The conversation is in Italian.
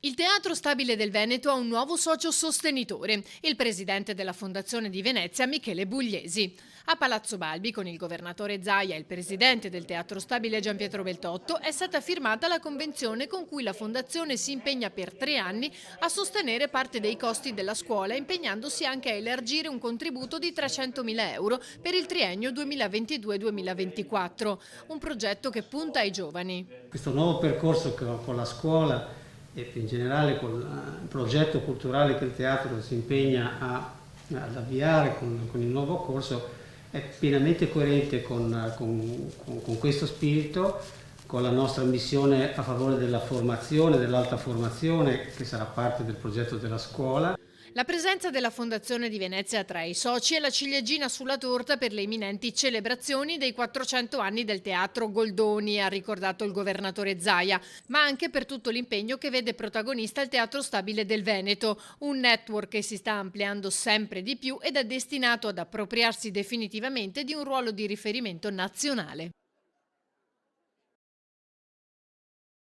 Il Teatro Stabile del Veneto ha un nuovo socio sostenitore, il presidente della Fondazione di Venezia Michele Bugliesi. A Palazzo Balbi, con il governatore Zaia e il presidente del Teatro Stabile Gianpietro Beltotto, è stata firmata la convenzione con cui la Fondazione si impegna per 3 anni a sostenere parte dei costi della scuola, impegnandosi anche a elargire un contributo di 300.000 euro per il triennio 2022-2024, un progetto che punta ai giovani. Questo nuovo percorso con la scuola e in generale con il progetto culturale che il teatro si impegna ad avviare con il nuovo corso è pienamente coerente con questo spirito, con la nostra missione a favore della formazione, dell'alta formazione, che sarà parte del progetto della scuola. La presenza della Fondazione di Venezia tra i soci è la ciliegina sulla torta per le imminenti celebrazioni dei 400 anni del Teatro Goldoni, ha ricordato il governatore Zaia, ma anche per tutto l'impegno che vede protagonista il Teatro Stabile del Veneto, un network che si sta ampliando sempre di più ed è destinato ad appropriarsi definitivamente di un ruolo di riferimento nazionale.